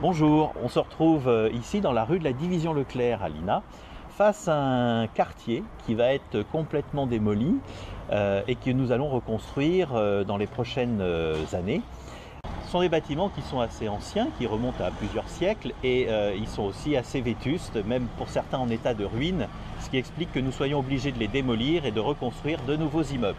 Bonjour, on se retrouve ici dans la rue de la Division Leclerc à Lina, face à un quartier qui va être complètement démoli et que nous allons reconstruire dans les prochaines années. Ce sont des bâtiments qui sont assez anciens, qui remontent à plusieurs siècles et ils sont aussi assez vétustes, même pour certains en état de ruine, ce qui explique que nous soyons obligés de les démolir et de reconstruire de nouveaux immeubles.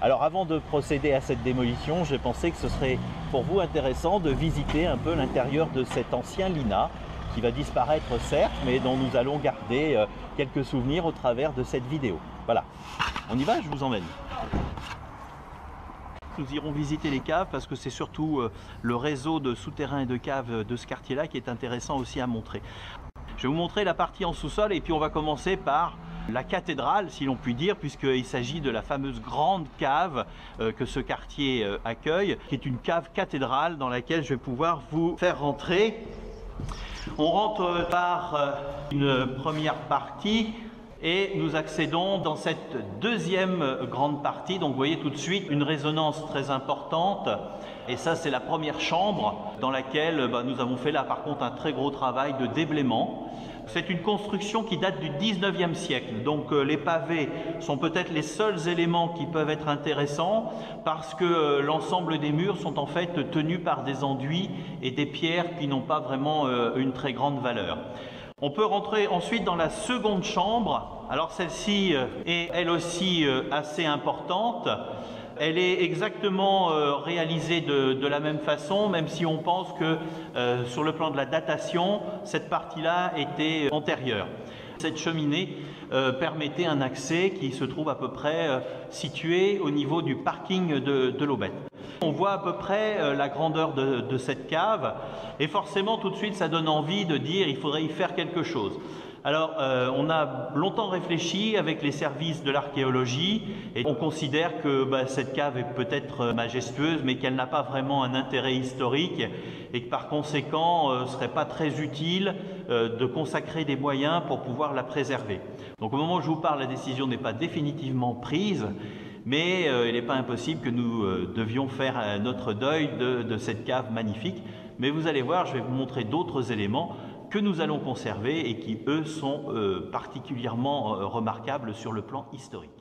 Alors avant de procéder à cette démolition, j'ai pensé que ce serait pour vous intéressant de visiter un peu l'intérieur de cet ancien Lina qui va disparaître certes, mais dont nous allons garder quelques souvenirs au travers de cette vidéo. Voilà, on y va, je vous emmène. Nous irons visiter les caves parce que c'est surtout le réseau de souterrains et de caves de ce quartier-là qui est intéressant aussi à montrer. Je vais vous montrer la partie en sous-sol et puis on va commencer par la cathédrale, si l'on peut dire, puisqu'il s'agit de la fameuse grande cave que ce quartier accueille, qui est une cave cathédrale dans laquelle je vais pouvoir vous faire rentrer. On rentre par une première partie et nous accédons dans cette deuxième grande partie. Donc vous voyez tout de suite une résonance très importante. Et ça, c'est la première chambre dans laquelle nous avons fait là par contre un très gros travail de déblaiement. C'est une construction qui date du 19e siècle, donc les pavés sont peut-être les seuls éléments qui peuvent être intéressants parce que l'ensemble des murs sont en fait tenus par des enduits et des pierres qui n'ont pas vraiment une très grande valeur. On peut rentrer ensuite dans la seconde chambre. Alors celle-ci est elle aussi assez importante. Elle est exactement réalisée de la même façon, même si on pense que sur le plan de la datation, cette partie-là était antérieure. Cette cheminée permettait un accès qui se trouve à peu près situé au niveau du parking de l'Aubette. On voit à peu près la grandeur de cette cave et forcément tout de suite ça donne envie de dire il faudrait y faire quelque chose. Alors on a longtemps réfléchi avec les services de l'archéologie et on considère que cette cave est peut-être majestueuse mais qu'elle n'a pas vraiment un intérêt historique et que par conséquent ce ne serait pas très utile de consacrer des moyens pour pouvoir la préserver. Donc au moment où je vous parle, la décision n'est pas définitivement prise, mais il n'est pas impossible que nous devions faire notre deuil de cette cave magnifique. Mais vous allez voir, je vais vous montrer d'autres éléments que nous allons conserver et qui, eux, sont particulièrement remarquables sur le plan historique.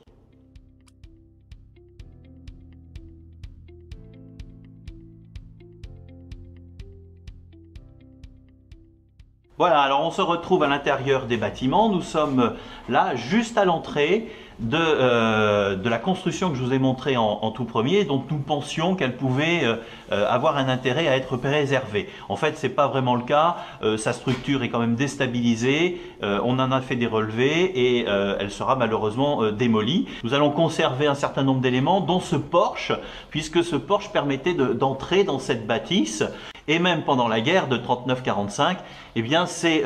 Voilà, alors on se retrouve à l'intérieur des bâtiments. Nous sommes là, juste à l'entrée de la construction que je vous ai montrée en tout premier, dont nous pensions qu'elle pouvait avoir un intérêt à être préservée. En fait, ce n'est pas vraiment le cas. Sa structure est quand même déstabilisée. On en a fait des relevés et elle sera malheureusement démolie. Nous allons conserver un certain nombre d'éléments, dont ce porche, puisque ce porche permettait d'entrer dans cette bâtisse. Et même pendant la guerre de 39-45, eh bien c'est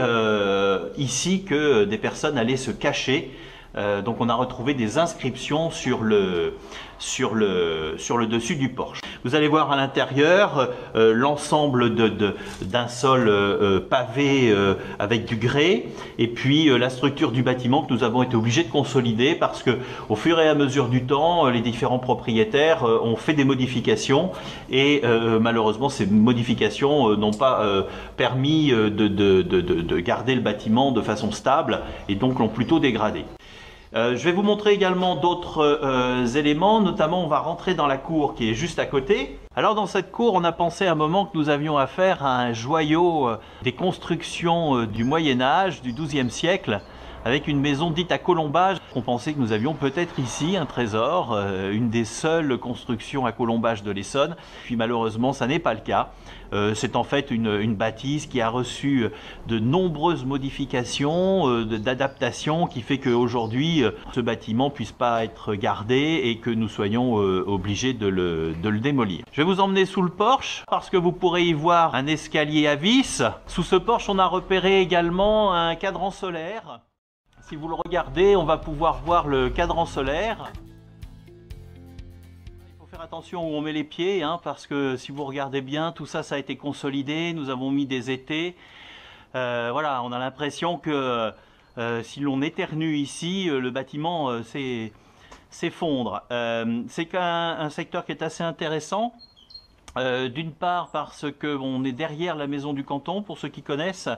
ici que des personnes allaient se cacher. Donc on a retrouvé des inscriptions sur le dessus du porche. Vous allez voir à l'intérieur l'ensemble d'un sol pavé avec du grès et puis la structure du bâtiment que nous avons été obligés de consolider parce que au fur et à mesure du temps, les différents propriétaires ont fait des modifications et malheureusement ces modifications n'ont pas permis de garder le bâtiment de façon stable et donc l'ont plutôt dégradé. Je vais vous montrer également d'autres éléments, notamment on va rentrer dans la cour qui est juste à côté. Alors dans cette cour, on a pensé à un moment que nous avions affaire à un joyau des constructions du Moyen-Âge, du XIIe siècle, avec une maison dite à colombage. On pensait que nous avions peut-être ici un trésor, une des seules constructions à colombage de l'Essonne. Puis malheureusement, ça n'est pas le cas. C'est en fait une bâtisse qui a reçu de nombreuses modifications, d'adaptations, qui fait qu'aujourd'hui, ce bâtiment ne puisse pas être gardé et que nous soyons obligés de le démolir. Je vais vous emmener sous le porche parce que vous pourrez y voir un escalier à vis. Sous ce porche, on a repéré également un cadran solaire. Si vous le regardez, on va pouvoir voir le cadran solaire. Il faut faire attention où on met les pieds, parce que si vous regardez bien, tout ça, ça a été consolidé. Nous avons mis des étais. Voilà, on a l'impression que si l'on éternue ici, le bâtiment s'effondre. C'est un secteur qui est assez intéressant D'une part parce qu'on est derrière la maison du canton, pour ceux qui connaissent.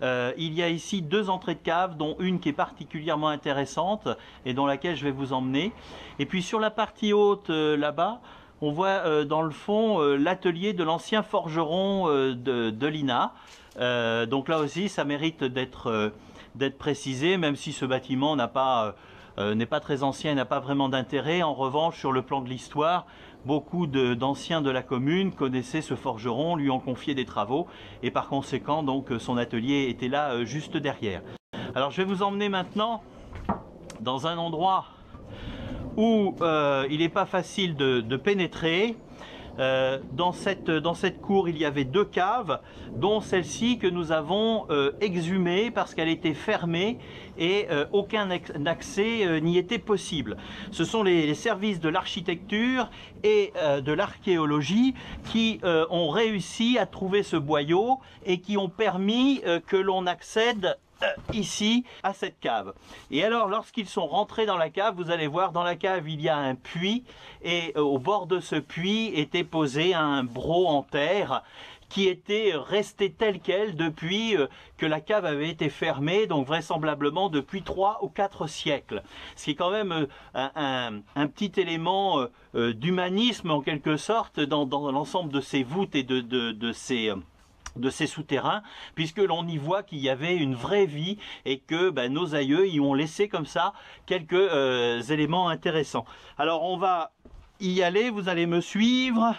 Il y a ici 2 entrées de cave, dont une qui est particulièrement intéressante et dans laquelle je vais vous emmener. Et puis sur la partie haute, là-bas, on voit dans le fond l'atelier de l'ancien forgeron de l'INA. Donc là aussi, ça mérite d'être précisé, même si ce bâtiment n'est pas très ancien et n'a pas vraiment d'intérêt. En revanche, sur le plan de l'histoire, beaucoup d'anciens de la commune connaissaient ce forgeron, lui ont confié des travaux et par conséquent donc son atelier était là juste derrière. Alors je vais vous emmener maintenant dans un endroit où il n'est pas facile de pénétrer. Dans cette cour, il y avait 2 caves, dont celle-ci que nous avons exhumée parce qu'elle était fermée et aucun accès n'y était possible. Ce sont les services de l'architecture et de l'archéologie qui ont réussi à trouver ce boyau et qui ont permis que l'on accède ici à cette cave. Et alors lorsqu'ils sont rentrés dans la cave, vous allez voir, dans la cave il y a un puits et au bord de ce puits était posé un broc en terre qui était resté tel quel depuis que la cave avait été fermée, donc vraisemblablement depuis 3 ou 4 siècles. Ce qui est quand même un petit élément d'humanisme en quelque sorte dans l'ensemble de ces voûtes et de ces souterrains, puisque l'on y voit qu'il y avait une vraie vie et que nos aïeux y ont laissé comme ça quelques éléments intéressants. Alors on va y aller, vous allez me suivre.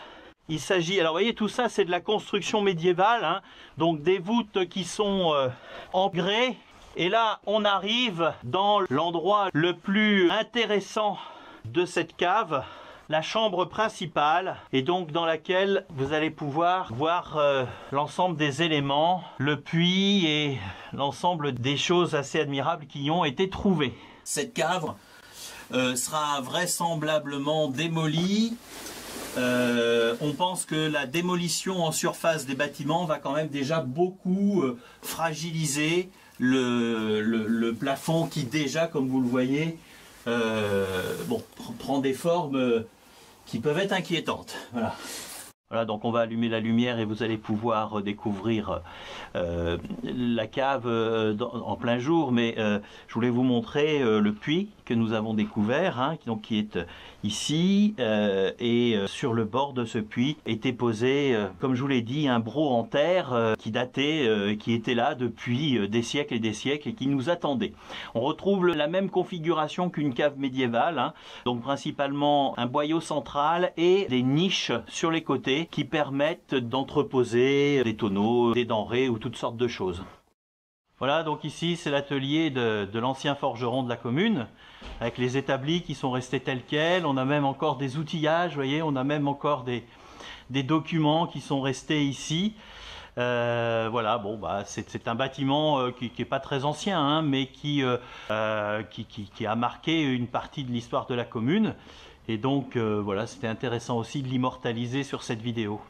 Il s'agit, alors vous voyez, tout ça c'est de la construction médiévale, hein, donc des voûtes qui sont en grès. Et là on arrive dans l'endroit le plus intéressant de cette cave, la chambre principale, et donc dans laquelle vous allez pouvoir voir l'ensemble des éléments, le puits et l'ensemble des choses assez admirables qui y ont été trouvées. Cette cave sera vraisemblablement démolie. On pense que la démolition en surface des bâtiments va quand même déjà beaucoup fragiliser le plafond qui déjà, comme vous le voyez, prend des formes qui peuvent être inquiétantes. Voilà. Voilà, donc on va allumer la lumière et vous allez pouvoir découvrir la cave en plein jour, mais je voulais vous montrer le puits que nous avons découvert, hein, qui est ici, et sur le bord de ce puits était posé, comme je vous l'ai dit, un broc en terre qui datait, qui était là depuis des siècles et des siècles et qui nous attendait. On retrouve la même configuration qu'une cave médiévale, hein, donc principalement un boyau central et des niches sur les côtés qui permettent d'entreposer des tonneaux, des denrées ou toutes sortes de choses. Voilà, donc ici c'est l'atelier de l'ancien forgeron de la commune, avec les établis qui sont restés tels quels. On a même encore des outillages, vous voyez, on a même encore des documents qui sont restés ici. Voilà, bon, c'est un bâtiment qui n'est pas très ancien, hein, mais qui a marqué une partie de l'histoire de la commune. Et donc voilà, c'était intéressant aussi de l'immortaliser sur cette vidéo.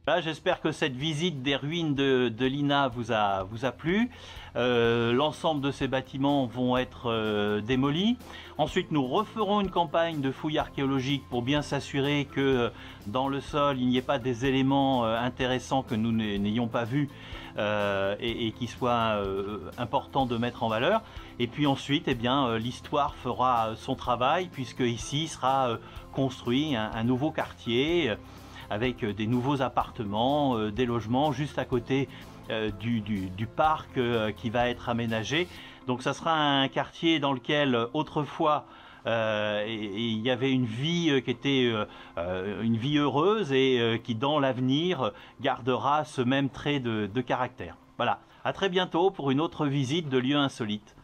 Là, j'espère que cette visite des ruines de l'INA vous a plu. L'ensemble de ces bâtiments vont être démolis. Ensuite, nous referons une campagne de fouilles archéologiques pour bien s'assurer que dans le sol, il n'y ait pas des éléments intéressants que nous n'ayons pas vus et qui soient importants de mettre en valeur. Et puis ensuite, eh bien, l'histoire fera son travail, puisque ici sera construit un nouveau quartier avec des nouveaux appartements, des logements juste à côté du parc qui va être aménagé. Donc ça sera un quartier dans lequel autrefois il y avait une vie qui était une vie heureuse et qui dans l'avenir gardera ce même trait de caractère. Voilà, à très bientôt pour une autre visite de lieux insolites.